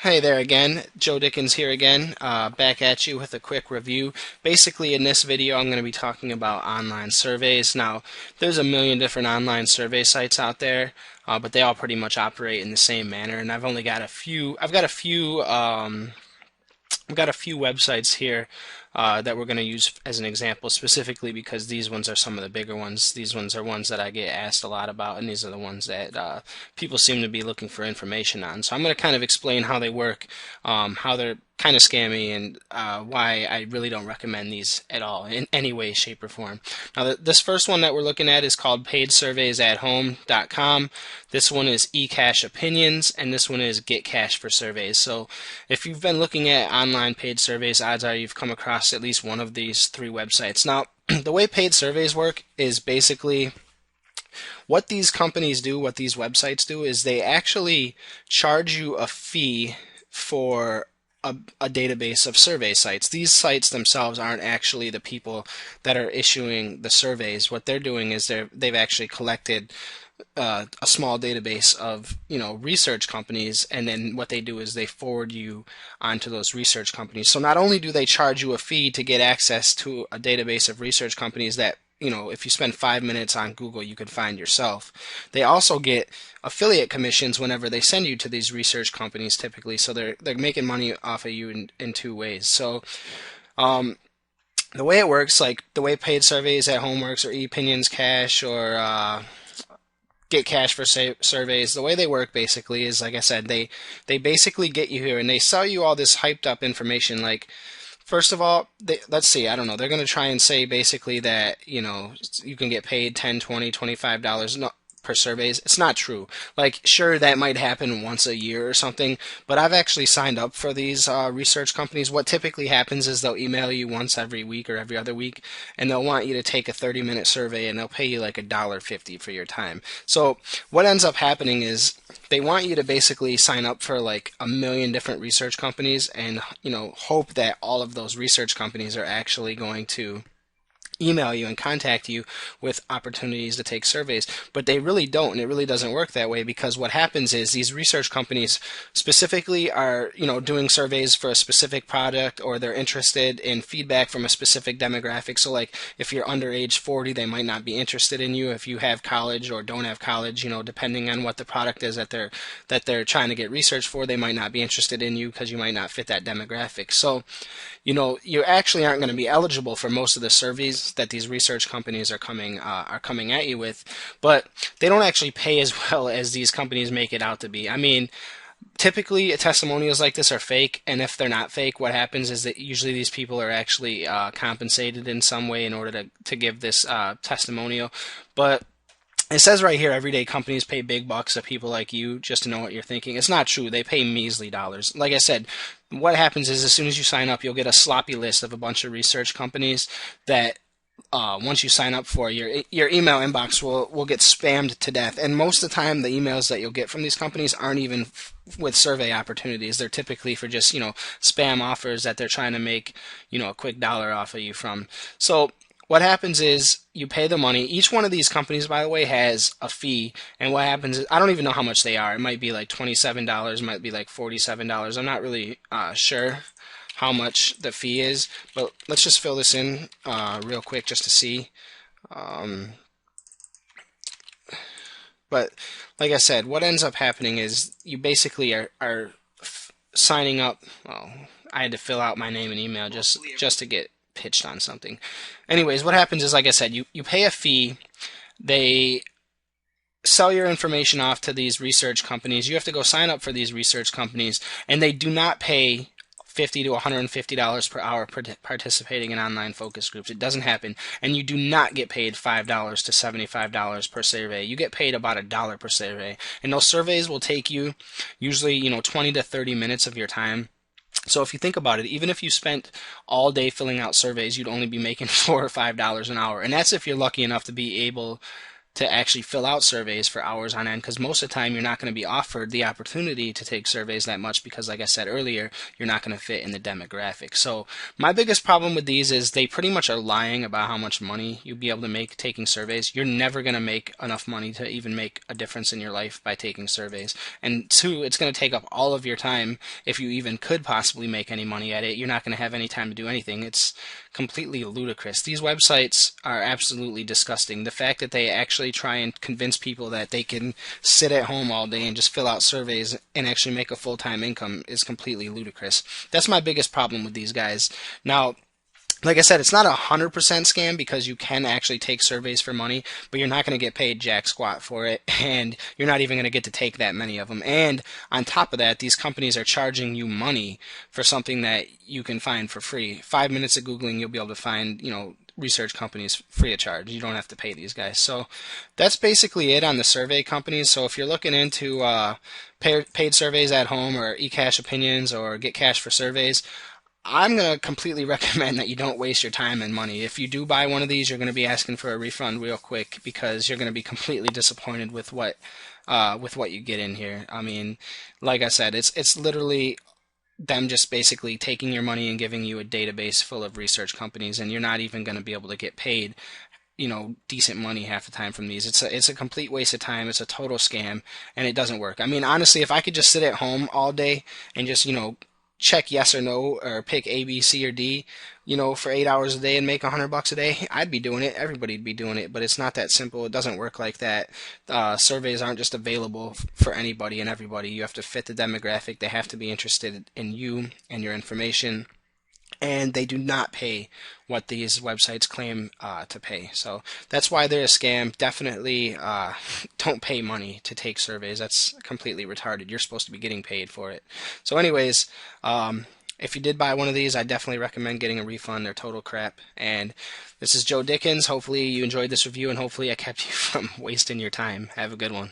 Hey there again, Joe Dickens here again, back at you with a quick review. Basically, in this video, I'm going to be talking about online surveys. Now, there's a million different online survey sites out there, but they all pretty much operate in the same manner. And I've only got a few. I've got a few websites here that we're going to use as an example specifically because these ones are some of the bigger ones. These ones are ones that I get asked a lot about, and these are the ones that people seem to be looking for information on. So I'm going to kind of explain how they work, how they're kind of scammy, and why I really don't recommend these at all in any way, shape, or form. Now, this first one that we're looking at is called paidsurveysathome.com. This one is eCash Opinions, and this one is Get Cash for Surveys. So if you've been looking at online paid surveys, odds are you've come across at least one of these three websites. Now, the way paid surveys work is basically what these companies do, what these websites do, is they actually charge you a fee for a database of survey sites. These sites themselves aren't actually the people that are issuing the surveys. What they're doing is they've actually collected a small database of research companies, and then what they do is they forward you onto those research companies. So not only do they charge you a fee to get access to a database of research companies that if you spend 5 minutes on Google you could find yourself, they also get affiliate commissions whenever they send you to these research companies typically. So they're making money off of you in two ways. So the way it works, like the way paid surveys at home works, or eOpinions Cash, or Get Cash for surveys, the way they work basically is, like I said, they basically get you here and they sell you all this hyped up information. Like, first of all, let's see, I don't know, they're going to try and say basically that you can get paid 10, 20, $25 per surveys. It's not true. Like, sure, that might happen once a year or something, but I've actually signed up for these research companies. What typically happens is they'll email you once every week or every other week, and they'll want you to take a 30-minute survey, and they'll pay you like $1.50 for your time. So what ends up happening is they want you to basically sign up for like a million different research companies, and hope that all of those research companies are actually going to email you and contact you with opportunities to take surveys, but they really don't, and it really doesn't work that way, because what happens is these research companies specifically are doing surveys for a specific product, or they're interested in feedback from a specific demographic. So like if you're under age 40, they might not be interested in you. If you have college or don't have college, depending on what the product is that they're trying to get research for, they might not be interested in you because you might not fit that demographic. So you actually aren't going to be eligible for most of the surveys that these research companies are coming at you with, but they don't actually pay as well as these companies make it out to be. I mean, typically testimonials like this are fake, and if they're not fake, what happens is that usually these people are actually compensated in some way in order to give this testimonial. But it says right here, everyday companies pay big bucks to people like you just to know what you're thinking. It's not true. They pay measly dollars. Like I said, what happens is as soon as you sign up, you'll get a sloppy list of a bunch of research companies that once you sign up for, your email inbox will get spammed to death. And most of the time, the emails that you'll get from these companies aren't even with survey opportunities. They're typically for just spam offers that they're trying to make a quick dollar off of you from. So what happens is you pay the money. Each one of these companies, by the way, has a fee. And what happens is, I don't even know how much they are. It might be like $27, it might be like $47. I'm not really sure how much the fee is, but let's just fill this in real quick just to see. But like I said, what ends up happening is you basically are signing up. Well, I had to fill out my name and email just to get pitched on something. Anyways, what happens is, like I said, you pay a fee. They sell your information off to these research companies. You have to go sign up for these research companies, and they do not pay $50 to $150 per hour participating in online focus groups. It doesn't happen. And you do not get paid $5 to $75 per survey. You get paid about $1 per survey. And those surveys will take you usually 20 to 30 minutes of your time. So if you think about it, even if you spent all day filling out surveys, you'd only be making $4 or $5 an hour. And that's if you're lucky enough to be able to actually fill out surveys for hours on end, because most of the time you're not going to be offered the opportunity to take surveys that much because, like I said earlier, you're not going to fit in the demographic. So my biggest problem with these is they pretty much are lying about how much money you'll be able to make taking surveys. You're never going to make enough money to even make a difference in your life by taking surveys. And two, it's going to take up all of your time if you even could possibly make any money at it. You're not going to have any time to do anything. It's completely ludicrous. These websites are absolutely disgusting. The fact that they actually try and convince people that they can sit at home all day and just fill out surveys and actually make a full-time income is completely ludicrous. That's my biggest problem with these guys. Now, like I said, it's not 100% scam because you can actually take surveys for money, but you're not going to get paid jack squat for it, and you're not even going to get to take that many of them. And on top of that, these companies are charging you money for something that you can find for free. 5 minutes of Googling, you'll be able to find, research companies free of charge. You don't have to pay these guys. So that's basically it on the survey companies. So if you're looking into paid surveys at home or eCash opinions or Get Cash for surveys, I'm going to completely recommend that you don't waste your time and money. If you do buy one of these, you're going to be asking for a refund real quick because you're going to be completely disappointed with what you get in here. I mean, like I said, it's literally them just basically taking your money and giving you a database full of research companies, and you're not even going to be able to get paid decent money half the time from these. It's a complete waste of time. It's a total scam, and it doesn't work. I mean, honestly, if I could just sit at home all day and just check yes or no or pick A, B, C, or D, for 8 hours a day and make $100 a day, I'd be doing it. Everybody'd be doing it, but it's not that simple. It doesn't work like that. Surveys aren't just available for anybody and everybody. You have to fit the demographic. They have to be interested in you and your information. And they do not pay what these websites claim to pay. So that's why they're a scam. Definitely don't pay money to take surveys. That's completely retarded. You're supposed to be getting paid for it. So anyways, if you did buy one of these, I definitely recommend getting a refund. They're total crap. And this is Joe Dickens. Hopefully you enjoyed this review, and hopefully I kept you from wasting your time. Have a good one.